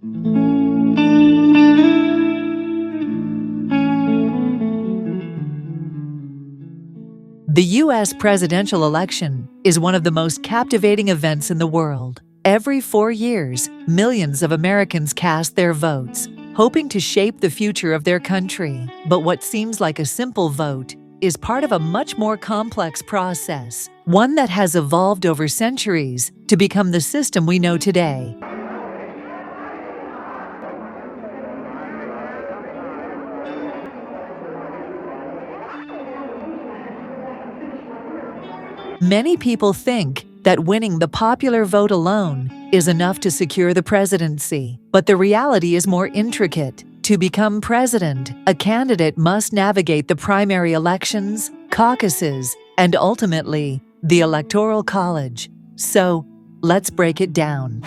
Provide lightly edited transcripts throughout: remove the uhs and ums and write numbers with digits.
The U.S. presidential election is one of the most captivating events in the world. Every 4 years, millions of Americans cast their votes, hoping to shape the future of their country. But what seems like a simple vote is part of a much more complex process, one that has evolved over centuries to become the system we know today. Many people think that winning the popular vote alone is enough to secure the presidency, but the reality is more intricate. To become president, a candidate must navigate the primary elections, caucuses, and ultimately, the Electoral College. So, let's break it down.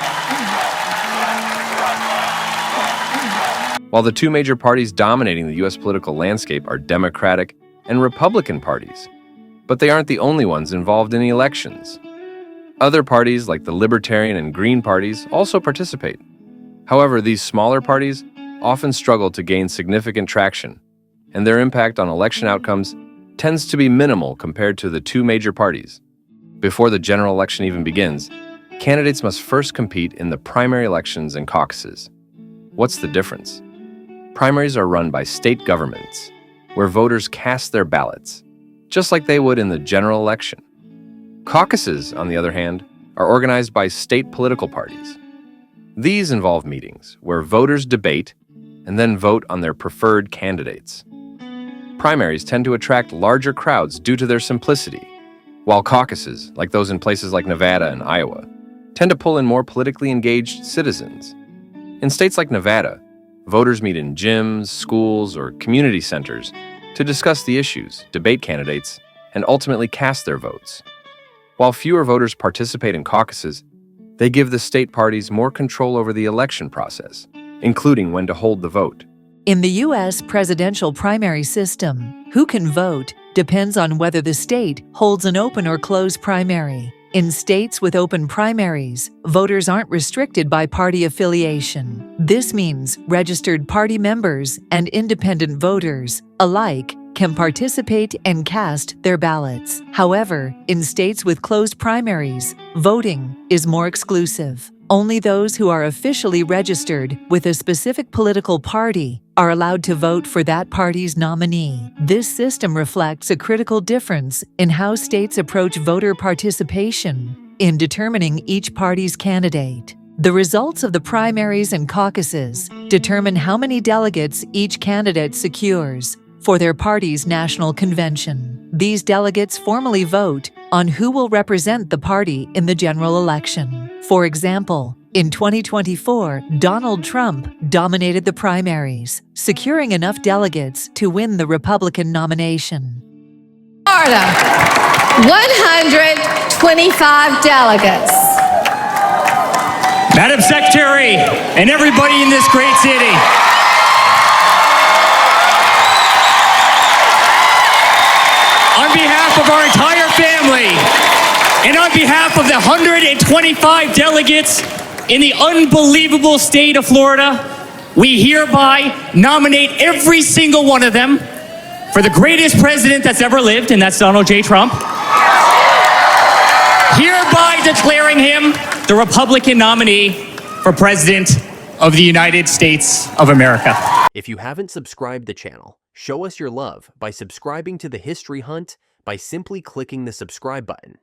While the two major parties dominating the U.S. political landscape are Democratic and Republican parties, but they aren't the only ones involved in the elections. Other parties, like the Libertarian and Green parties, also participate. However, these smaller parties often struggle to gain significant traction, and their impact on election outcomes tends to be minimal compared to the two major parties. Before the general election even begins, candidates must first compete in the primary elections and caucuses. What's the difference? Primaries are run by state governments, where voters cast their ballots, just like they would in the general election. Caucuses, on the other hand, are organized by state political parties. These involve meetings where voters debate and then vote on their preferred candidates. Primaries tend to attract larger crowds due to their simplicity, while caucuses, like those in places like Nevada and Iowa, tend to pull in more politically engaged citizens. In states like Nevada, voters meet in gyms, schools, or community centers to discuss the issues, debate candidates, and ultimately cast their votes. While fewer voters participate in caucuses, they give the state parties more control over the election process, including when to hold the vote. In the U.S. presidential primary system, who can vote depends on whether the state holds an open or closed primary. In states with open primaries, voters aren't restricted by party affiliation. This means registered party members and independent voters alike can participate and cast their ballots. However, in states with closed primaries, voting is more exclusive. Only those who are officially registered with a specific political party are allowed to vote for that party's nominee. This system reflects a critical difference in how states approach voter participation in determining each party's candidate. The results of the primaries and caucuses determine how many delegates each candidate secures for their party's national convention. These delegates formally vote on who will represent the party in the general election. For example, in 2024, Donald Trump dominated the primaries, securing enough delegates to win the Republican nomination. Florida, 125 delegates. Madam Secretary and everybody in this great city, on behalf of our entire family and on behalf of the 125 delegates in the unbelievable state of Florida, we hereby nominate every single one of them for the greatest president that's ever lived, and that's Donald J. Trump, hereby declaring him the Republican nominee for President of the United States of America. If you haven't subscribed the channel, show us your love by subscribing to the History Hunt by simply clicking the subscribe button.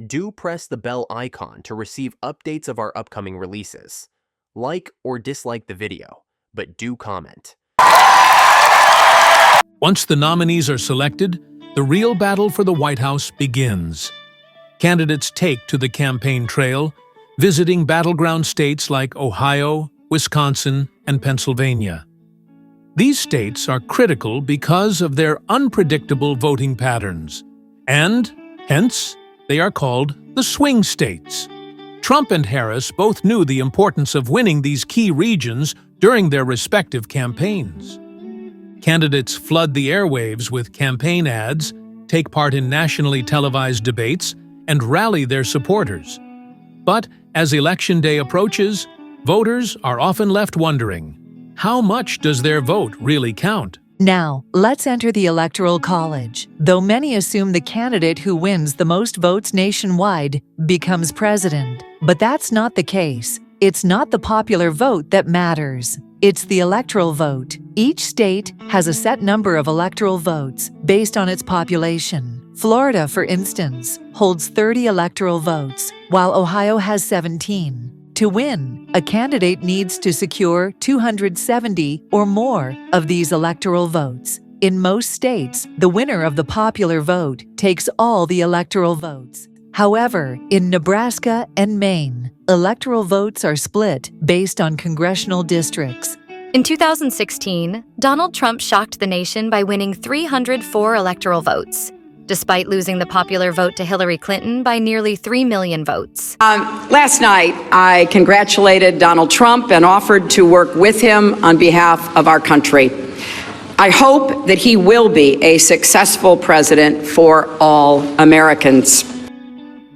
Do press the bell icon to receive updates of our upcoming releases. Like or dislike the video, but do comment. Once the nominees are selected, the real battle for the White House begins. Candidates take to the campaign trail, visiting battleground states like Ohio, Wisconsin, and Pennsylvania. These states are critical because of their unpredictable voting patterns, and, hence, they are called the swing states. Trump and Harris both knew the importance of winning these key regions during their respective campaigns. Candidates flood the airwaves with campaign ads, take part in nationally televised debates, and rally their supporters. But as Election Day approaches, Voters are often left wondering, how much does their vote really count? Now, let's enter the Electoral College. Though many assume the candidate who wins the most votes nationwide becomes president, but that's not the case. It's not the popular vote that matters. It's the electoral vote. Each state has a set number of electoral votes based on its population. Florida, for instance, holds 30 electoral votes, while Ohio has 17. To win, a candidate needs to secure 270 or more of these electoral votes. In most states, the winner of the popular vote takes all the electoral votes. However, in Nebraska and Maine, electoral votes are split based on congressional districts. In 2016, Donald Trump shocked the nation by winning 304 electoral votes, despite losing the popular vote to Hillary Clinton by nearly 3 million votes. Last night, I congratulated Donald Trump and offered to work with him on behalf of our country. I hope that he will be a successful president for all Americans.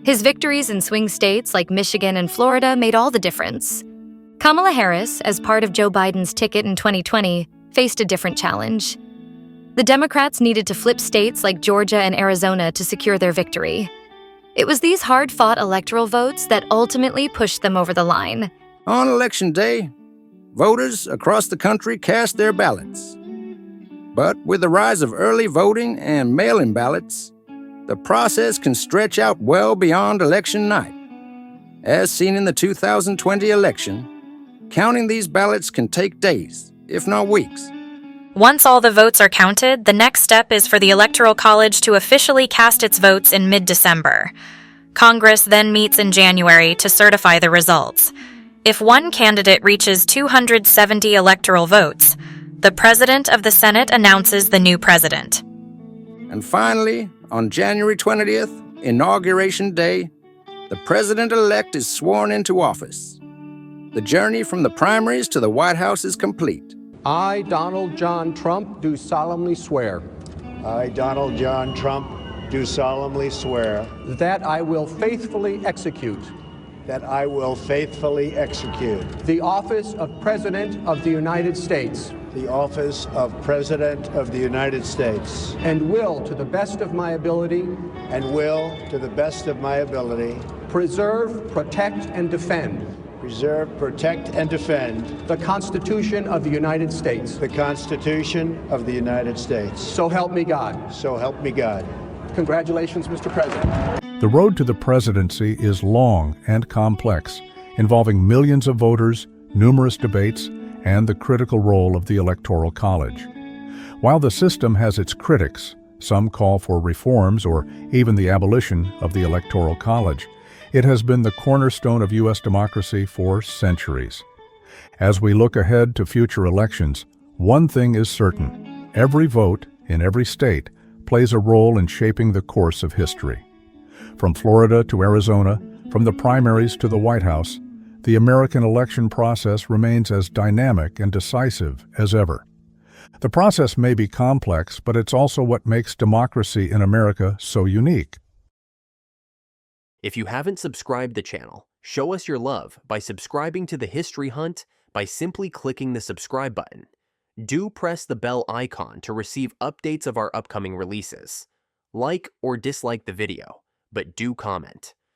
His victories in swing states like Michigan and Florida made all the difference. Kamala Harris, as part of Joe Biden's ticket in 2020, faced a different challenge. The Democrats needed to flip states like Georgia and Arizona to secure their victory. It was these hard-fought electoral votes that ultimately pushed them over the line. On Election Day, voters across the country cast their ballots. But with the rise of early voting and mail-in ballots, the process can stretch out well beyond election night. As seen in the 2020 election, counting these ballots can take days, if not weeks. Once all the votes are counted, the next step is for the Electoral College to officially cast its votes in mid-December. Congress then meets in January to certify the results. If one candidate reaches 270 electoral votes, the President of the Senate announces the new president. And finally, on January 20th, Inauguration Day, the President-elect is sworn into office. The journey from the primaries to the White House is complete. I, Donald John Trump, do solemnly swear. I, Donald John Trump, do solemnly swear. That I will faithfully execute. That I will faithfully execute. The office of President of the United States. The office of President of the United States. And will, to the best of my ability. And will, to the best of my ability. Preserve, protect, and defend. Preserve, protect, and defend the Constitution of the United States. The Constitution of the United States. So help me God. So help me God. Congratulations, Mr. President. The road to the presidency is long and complex, involving millions of voters, numerous debates, and the critical role of the Electoral College. While the system has its critics, some call for reforms or even the abolition of the Electoral College, it has been the cornerstone of U.S. democracy for centuries. As we look ahead to future elections, one thing is certain: every vote in every state plays a role in shaping the course of history. From Florida to Arizona, from the primaries to the White House, the American election process remains as dynamic and decisive as ever. The process may be complex, but it's also what makes democracy in America so unique. If you haven't subscribed the channel, show us your love by subscribing to the History Hunt by simply clicking the subscribe button. Do press the bell icon to receive updates of our upcoming releases. Like or dislike the video, but do comment.